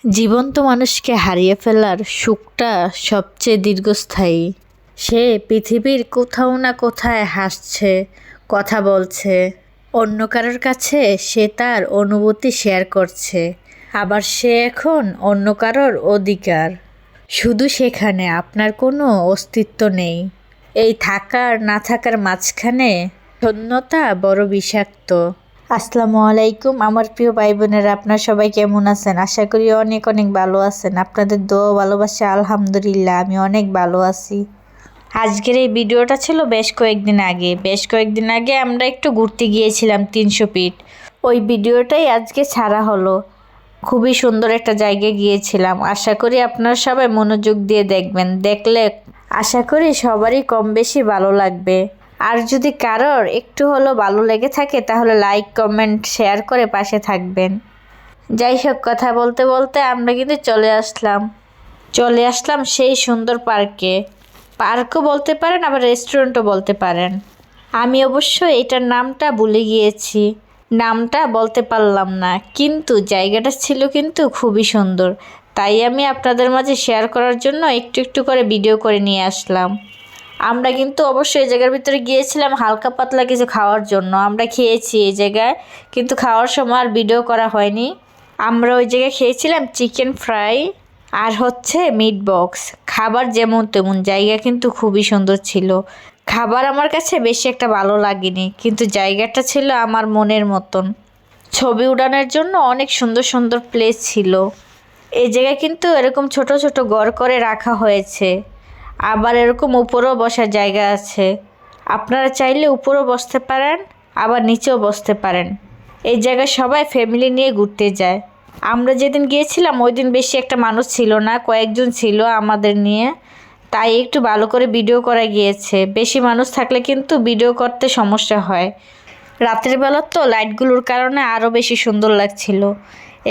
জীবন্ত মানুষকে হারিয়ে ফেলার সুখটা সবচেয়ে দীর্ঘস্থায়ী। সে পৃথিবীর কোথাও না কোথায় হাসছে, কথা বলছে, অন্য কারোর কাছে সে তার অনুভূতি শেয়ার করছে। আবার সে এখন অন্য কারোর অধিকার। শুধু সেখানে আপনার কোনো অস্তিত্ব নেই। এই থাকার না থাকার মাঝখানে শূন্যতা বড় বিষাক্ত। আসসালামু আলাইকুম আমার প্রিয় ভাই বোনেরা, আপনারা সবাই কেমন আছেন? আশা করি অনেক অনেক ভালো আছেন। আপনাদের দোয়া ভালোবাসা আলহামদুলিল্লাহ আমি অনেক ভালো আছি। আজকের এই ভিডিওটা ছিল বেশ কয়েকদিন আগে আমরা একটু ঘুরতে গিয়েছিলাম 300 ফিট। ওই ভিডিওটাই আজকে ছাড়া হলো। খুবই সুন্দর একটা জায়গায় গিয়েছিলাম। আশা করি আপনারা সবাই মনোযোগ দিয়ে দেখবেন। দেখলে আশা করি সবারই কম বেশি ভালো লাগবে। আর যদি কারোর একটু হলেও ভালো লেগে থাকে তাহলে লাইক কমেন্ট শেয়ার করে পাশে থাকবেন। যাই হোক, কথা বলতে বলতে আমরা কিন্তু চলে আসলাম সেই সুন্দর পার্কও বলতে পারেন, আবার রেস্টুরেন্টও বলতে পারেন। আমি অবশ্য এটার নামটা ভুলে গিয়েছি, নামটা বলতে পারলাম না, কিন্তু জায়গাটা ছিল কিন্তু খুবই সুন্দর। তাই আমি আপনাদের মাঝে শেয়ার করার জন্য একটু একটু করে ভিডিও করে নিয়ে আসলাম। আমরা কিন্তু অবশ্যই এই জায়গার ভিতরে গিয়েছিলাম হালকা পাতলা কিছু খাওয়ার জন্য। আমরা খেয়েছি এই জায়গায়, কিন্তু খাওয়ার সময় আর ভিডিও করা হয়নি। আমরা ওই জায়গায় খেয়েছিলাম চিকেন ফ্রাই আর হচ্ছে মিট বক্স। খাবার যেমন তেমন, জায়গা কিন্তু খুবই সুন্দর ছিল। খাবার আমার কাছে বেশি একটা ভালো লাগেনি, কিন্তু জায়গাটা ছিল আমার মনের মতন। ছবি উঠানোর জন্য অনেক সুন্দর সুন্দর প্লেস ছিল। এই জায়গায় কিন্তু এরকম ছোট ছোট ঘর করে রাখা হয়েছে। আবার এরকম উপরেও বসার জায়গা আছে। আপনারা চাইলে উপরেও বসতে পারেন, আবার নিচেও বসতে পারেন। এই জায়গায় সবাই ফ্যামিলি নিয়ে ঘুরতে যায়। আমরা যেদিন গিয়েছিলাম ওই দিন বেশি একটা মানুষ ছিল না, কয়েকজন ছিল আমাদের নিয়ে, তাই একটু ভালো করে ভিডিও করা গিয়েছে। বেশি মানুষ থাকলে কিন্তু ভিডিও করতে সমস্যা হয়। রাতের বেলা তো লাইটগুলোর কারণে আরও বেশি সুন্দর লাগছিল।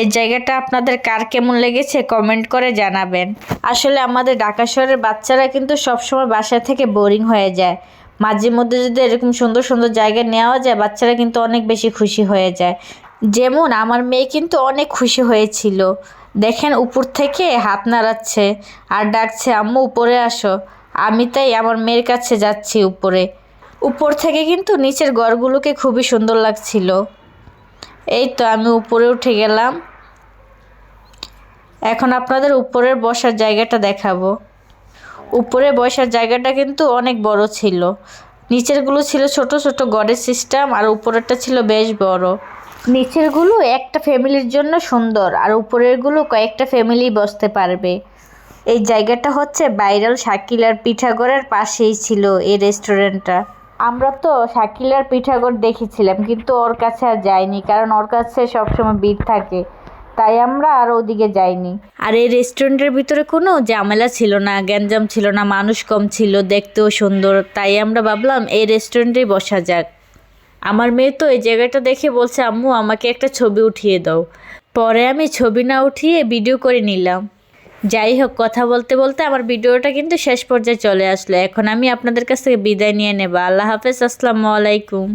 এই জায়গাটা আপনাদের কার কেমন লেগেছে কমেন্ট করে জানাবেন। আসলে আমাদের ঢাকা শহরের বাচ্চারা কিন্তু সবসময় বাসা থেকে বোরিং হয়ে যায়। মাঝে মধ্যে যদি এরকম সুন্দর সুন্দর জায়গা নেওয়া যায়, বাচ্চারা কিন্তু অনেক বেশি খুশি হয়ে যায়। যেমন আমার মেয়ে কিন্তু অনেক খুশি হয়েছিল। দেখেন উপর থেকে হাত নাড়াচ্ছে আর ডাকছে, আম্মু উপরে আসো। আমি তাই আমার মেয়ের কাছে যাচ্ছি উপরে। উপর থেকে কিন্তু নিচের ঘরগুলোকে খুবই সুন্দর লাগছিল। এই তো আমি উপরে উঠে গেলাম। এখন আপনাদের উপরের বসার জায়গাটা দেখাবো। উপরে বসার জায়গাটা কিন্তু অনেক বড় ছিল। নিচেরগুলো ছিল ছোট ছোট ঘরের সিস্টেম, আর উপরেরটা ছিল বেশ বড়। নিচেরগুলো একটা ফ্যামিলির জন্য সুন্দর, আর উপরেরগুলো কয়েকটা ফ্যামিলি বসতে পারবে। এই জায়গাটা হচ্ছে ভাইরাল শাকিলার পিঠাগড়ের পাশেই ছিল এই রেস্টুরেন্টটা। আমরা তো শাকিলার পিঠাগড় দেখেছিলাম, কিন্তু ওর কাছে আর যাইনি, কারণ ওর কাছে সবসময় ভিড় থাকে, তাই আমরা আর ওদিকে যাইনি। আর এই রেস্টুরেন্টের ভিতরে কোনো ঝামেলা ছিল না, গ্যাঞ্জাম ছিল না, মানুষ কম ছিল, দেখতেও সুন্দর। তাই আমরা ভাবলাম এই রেস্টুরেন্টেই বসা যাক। আমার মেয়ে তো এই জায়গাটা দেখে বলছে, আম্মু আমাকে একটা ছবি উঠিয়ে দাও। পরে আমি ছবি না উঠিয়ে ভিডিও করে নিলাম। যাই হোক, কথা বলতে বলতে আমার ভিডিওটা কিন্তু শেষ পর্যায়ে চলে আসলো। এখন আমি আপনাদের কাছ থেকে বিদায় নিয়ে নেব। আল্লাহ হাফেজ, আসসালামু আলাইকুম।